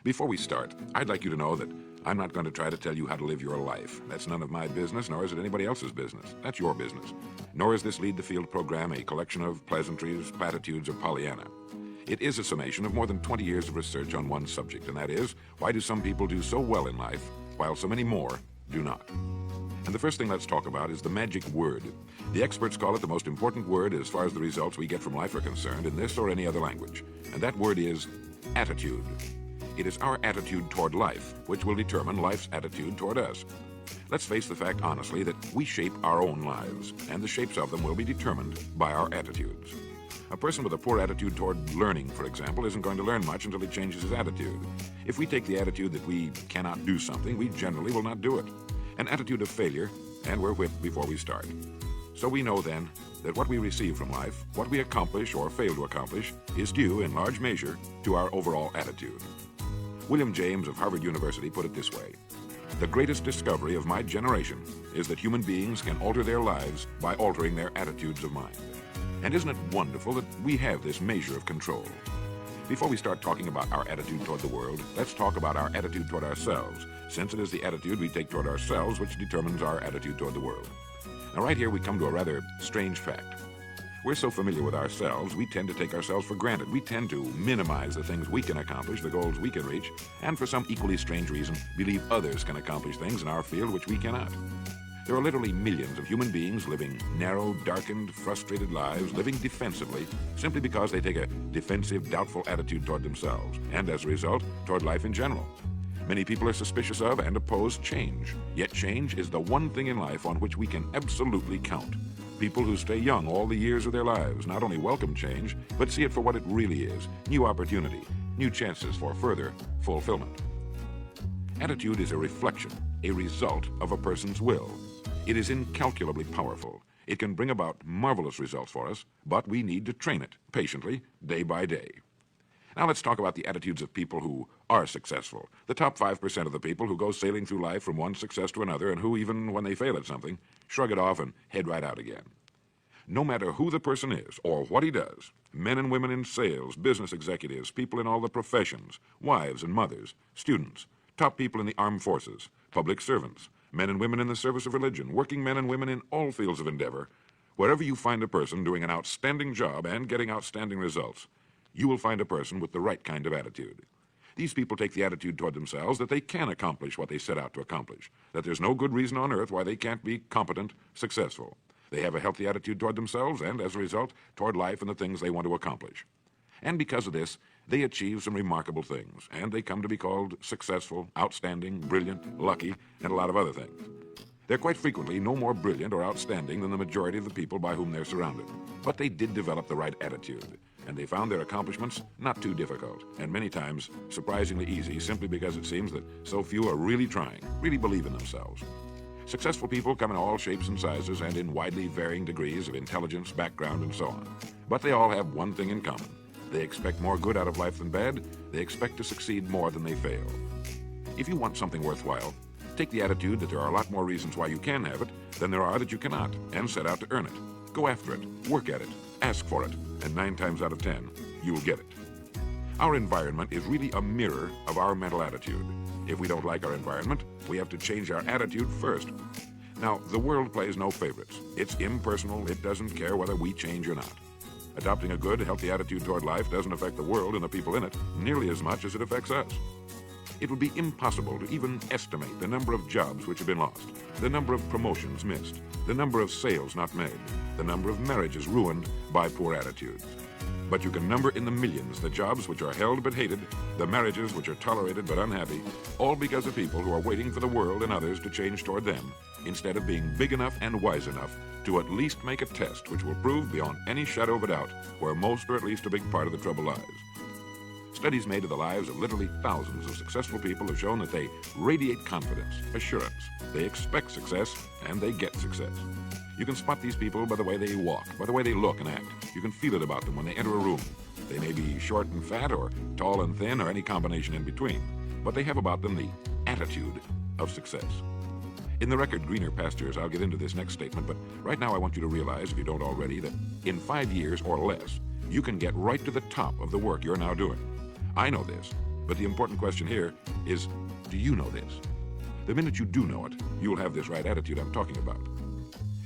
Before we start, I'd like you to know that I'm not going to try to tell you how to live your life. That's none of my business, nor is it anybody else's business. That's your business. Nor is this Lead the Field program a collection of pleasantries, platitudes, or Pollyanna. It is a summation of more than 20 years of research on one subject, and that is, why do some people do so well in life, while so many more do not? And the first thing let's talk about is the magic word. The experts call it the most important word as far as the results we get from life are concerned in this or any other language. And that word is attitude. It is our attitude toward life which will determine life's attitude toward us. Let's face the fact honestly that we shape our own lives, and the shapes of them will be determined by our attitudes. A person with a poor attitude toward learning, for example, isn't going to learn much until he changes his attitude. If we take the attitude that we cannot do something, we generally will not do it. An attitude of failure, and we're whipped before we start. So we know then that what we receive from life, what we accomplish or fail to accomplish, is due in large measure to our overall attitude. William James of Harvard University put it this way: "The greatest discovery of my generation is that human beings can alter their lives by altering their attitudes of mind." And isn't it wonderful that we have this measure of control? Before we start talking about our attitude toward the world, let's talk about our attitude toward ourselves, since it is the attitude we take toward ourselves which determines our attitude toward the world. Now right here we come to a rather strange fact. We're so familiar with ourselves, we tend to take ourselves for granted. We tend to minimize the things we can accomplish, the goals we can reach, and for some equally strange reason, believe others can accomplish things in our field which we cannot. There are literally millions of human beings living narrow, darkened, frustrated lives, living defensively, simply because they take a defensive, doubtful attitude toward themselves, and as a result, toward life in general. Many people are suspicious of and oppose change, yet change is the one thing in life on which we can absolutely count. People who stay young all the years of their lives not only welcome change, but see it for what it really is: new opportunity, new chances for further fulfillment. Attitude is a reflection, a result of a person's will. It is incalculably powerful. It can bring about marvelous results for us, but we need to train it patiently, day by day. Now let's talk about the attitudes of people who are successful. The top 5% of the people who go sailing through life from one success to another, and who, even when they fail at something, shrug it off and head right out again. No matter who the person is or what he does, men and women in sales, business executives, people in all the professions, wives and mothers, students, top people in the armed forces, public servants, men and women in the service of religion, working men and women in all fields of endeavor, wherever you find a person doing an outstanding job and getting outstanding results, you will find a person with the right kind of attitude. These people take the attitude toward themselves that they can accomplish what they set out to accomplish, that there's no good reason on earth why they can't be competent, successful. They have a healthy attitude toward themselves and, as a result, toward life and the things they want to accomplish. And because of this, they achieve some remarkable things, and they come to be called successful, outstanding, brilliant, lucky, and a lot of other things. They're quite frequently no more brilliant or outstanding than the majority of the people by whom they're surrounded. But they did develop the right attitude, and they found their accomplishments not too difficult, and many times surprisingly easy, simply because it seems that so few are really trying, really believe in themselves. Successful people come in all shapes and sizes and in widely varying degrees of intelligence, background, and so on. But they all have one thing in common. They expect more good out of life than bad. They expect to succeed more than they fail. If you want something worthwhile, take the attitude that there are a lot more reasons why you can have it than there are that you cannot, and set out to earn it. Go after it, work at it, ask for it, and 9 times out of 10, you'll get it. Our environment is really a mirror of our mental attitude. If we don't like our environment, we have to change our attitude first. Now, the world plays no favorites. It's impersonal. It doesn't care whether we change or not. Adopting a good, healthy attitude toward life doesn't affect the world and the people in it nearly as much as it affects us. It would be impossible to even estimate the number of jobs which have been lost, the number of promotions missed, the number of sales not made, the number of marriages ruined by poor attitudes. But you can number in the millions the jobs which are held but hated, the marriages which are tolerated but unhappy, all because of people who are waiting for the world and others to change toward them, instead of being big enough and wise enough to at least make a test which will prove beyond any shadow of a doubt where most or at least a big part of the trouble lies. Studies made of the lives of literally thousands of successful people have shown that they radiate confidence, assurance, they expect success, and they get success. You can spot these people by the way they walk, by the way they look and act. You can feel it about them when they enter a room. They may be short and fat, or tall and thin, or any combination in between, but they have about them the attitude of success. In the record Greener Pastures, I'll get into this next statement, but right now I want you to realize, if you don't already, that in 5 years or less, you can get right to the top of the work you're now doing. I know this. But the important question here is, do you know this? The minute you do know it, you'll have this right attitude I'm talking about.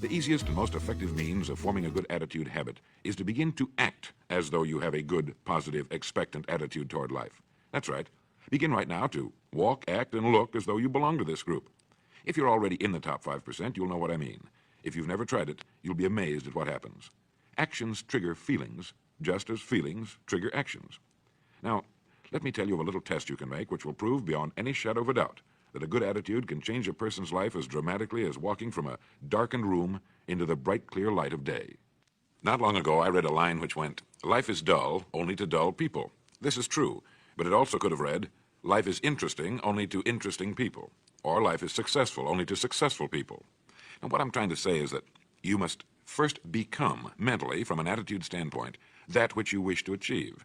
The easiest and most effective means of forming a good attitude habit is to begin to act as though you have a good, positive, expectant attitude toward life. That's right. Begin right now to walk, act, and look as though you belong to this group. If you're already in the top 5%, you'll know what I mean. If you've never tried it, you'll be amazed at what happens. Actions trigger feelings, just as feelings trigger actions. Now, let me tell you of a little test you can make which will prove beyond any shadow of a doubt that a good attitude can change a person's life as dramatically as walking from a darkened room into the bright, clear light of day. Not long ago, I read a line which went, "Life is dull only to dull people." This is true, but it also could have read, "Life is interesting only to interesting people," or "Life is successful only to successful people." And what I'm trying to say is that you must first become, mentally, from an attitude standpoint, that which you wish to achieve.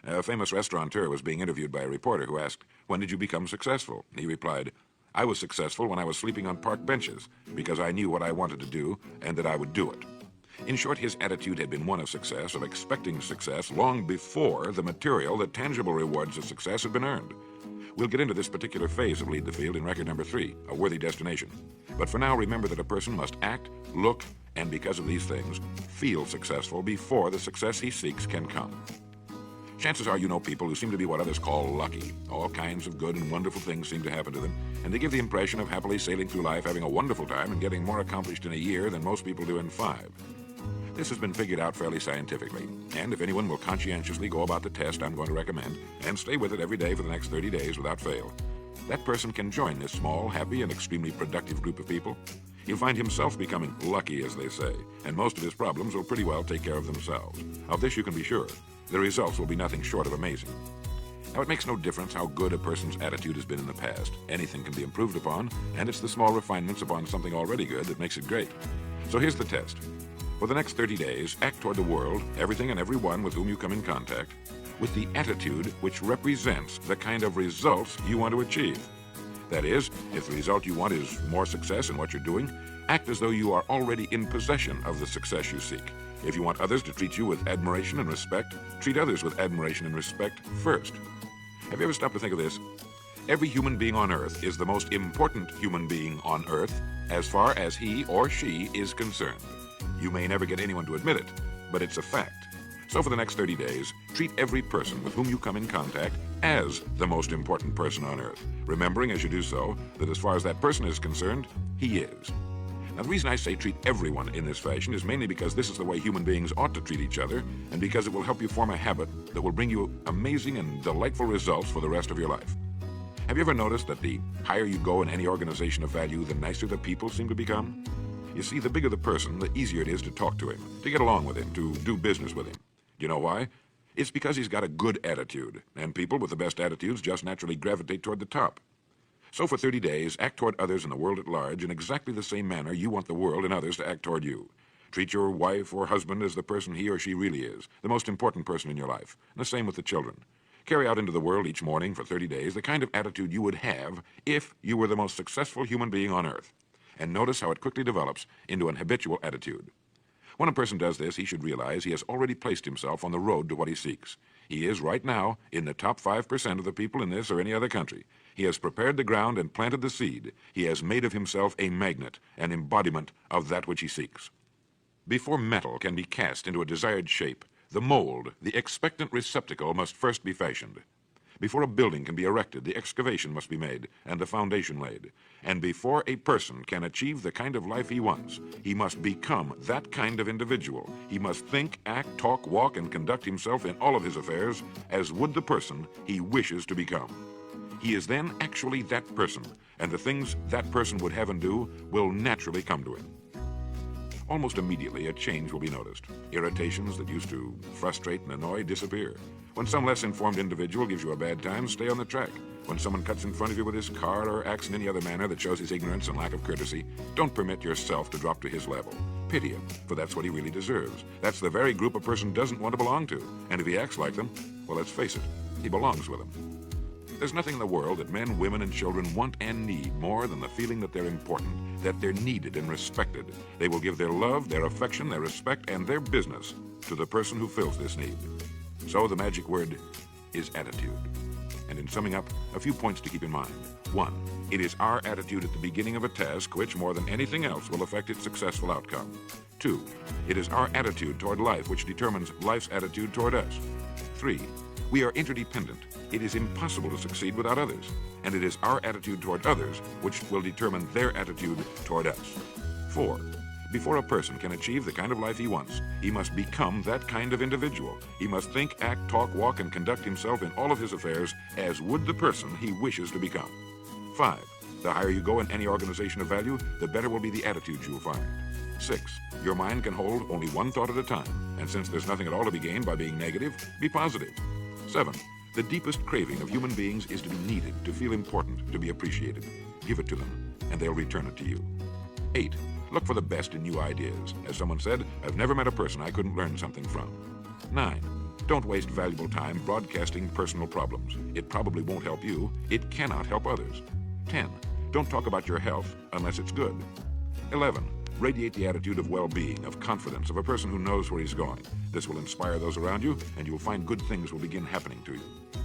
A famous restaurateur was being interviewed by a reporter who asked, "When did you become successful?" He replied, "I was successful when I was sleeping on park benches, because I knew what I wanted to do and that I would do it." In short, his attitude had been one of success, of expecting success, long before the material, the tangible rewards of success had been earned. We'll get into this particular phase of Lead the Field in record number 3, A Worthy Destination. But for now, remember that a person must act, look, and because of these things, feel successful before the success he seeks can come. Chances are you know people who seem to be what others call lucky. All kinds of good and wonderful things seem to happen to them, and they give the impression of happily sailing through life, having a wonderful time, and getting more accomplished in a year than most people do in 5. This has been figured out fairly scientifically, and if anyone will conscientiously go about the test I'm going to recommend, and stay with it every day for the next 30 days without fail, that person can join this small, happy, and extremely productive group of people. He'll find himself becoming lucky, as they say, and most of his problems will pretty well take care of themselves. Of this you can be sure. The results will be nothing short of amazing. Now, it makes no difference how good a person's attitude has been in the past. Anything can be improved upon, and it's the small refinements upon something already good that makes it great. So here's the test. For the next 30 days, act toward the world, everything and everyone with whom you come in contact, with the attitude which represents the kind of results you want to achieve. That is, if the result you want is more success in what you're doing, act as though you are already in possession of the success you seek. If you want others to treat you with admiration and respect, treat others with admiration and respect first. Have you ever stopped to think of this? Every human being on Earth is the most important human being on Earth as far as he or she is concerned. You may never get anyone to admit it, but it's a fact. So for the next 30 days, treat every person with whom you come in contact as the most important person on Earth, remembering as you do so that as far as that person is concerned, he is. Now, the reason I say treat everyone in this fashion is mainly because this is the way human beings ought to treat each other, and because it will help you form a habit that will bring you amazing and delightful results for the rest of your life. Have you ever noticed that the higher you go in any organization of value, the nicer the people seem to become? You see, the bigger the person, the easier it is to talk to him, to get along with him, to do business with him. Do you know why? It's because he's got a good attitude, and people with the best attitudes just naturally gravitate toward the top. So for 30 days, act toward others in the world at large in exactly the same manner you want the world and others to act toward you. Treat your wife or husband as the person he or she really is, the most important person in your life, and the same with the children. Carry out into the world each morning for 30 days the kind of attitude you would have if you were the most successful human being on Earth. And notice how it quickly develops into an habitual attitude. When a person does this, he should realize he has already placed himself on the road to what he seeks. He is, right now, in the top 5% of the people in this or any other country. He has prepared the ground and planted the seed. He has made of himself a magnet, an embodiment of that which he seeks. Before metal can be cast into a desired shape, the mold, the expectant receptacle, must first be fashioned. Before a building can be erected, the excavation must be made and the foundation laid. And before a person can achieve the kind of life he wants, he must become that kind of individual. He must think, act, talk, walk, and conduct himself in all of his affairs as would the person he wishes to become. He is then actually that person, and the things that person would have and do will naturally come to him. Almost immediately, a change will be noticed. Irritations that used to frustrate and annoy disappear. When some less informed individual gives you a bad time, stay on the track. When someone cuts in front of you with his car or acts in any other manner that shows his ignorance and lack of courtesy, don't permit yourself to drop to his level. Pity him, for that's what he really deserves. That's the very group a person doesn't want to belong to. And if he acts like them, well, let's face it, he belongs with them. There's nothing in the world that men, women, and children want and need more than the feeling that they're important, that they're needed and respected. They will give their love, their affection, their respect, and their business to the person who fills this need. So the magic word is attitude. And in summing up, a few points to keep in mind. 1. It is our attitude at the beginning of a task which, more than anything else, will affect its successful outcome. 2. It is our attitude toward life which determines life's attitude toward us. 3. We are interdependent. It is impossible to succeed without others. And it is our attitude toward others which will determine their attitude toward us. 4. Before a person can achieve the kind of life he wants, he must become that kind of individual. He must think, act, talk, walk, and conduct himself in all of his affairs as would the person he wishes to become. 5. The higher you go in any organization of value, the better will be the attitudes you'll find. 6. Your mind can hold only one thought at a time, and since there's nothing at all to be gained by being negative, be positive. 7. The deepest craving of human beings is to be needed, to feel important, to be appreciated. Give it to them, and they'll return it to you. 8. Look for the best in new ideas. As someone said, I've never met a person I couldn't learn something from. 9. Don't waste valuable time broadcasting personal problems. It probably won't help you. It cannot help others. 10. Don't talk about your health unless it's good. 11. Radiate the attitude of well-being, of confidence, of a person who knows where he's going. This will inspire those around you, and you'll find good things will begin happening to you.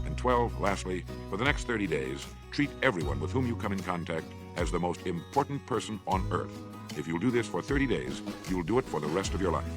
And 12, lastly, for the next 30 days, treat everyone with whom you come in contact as the most important person on earth. If you'll do this for 30 days, you'll do it for the rest of your life.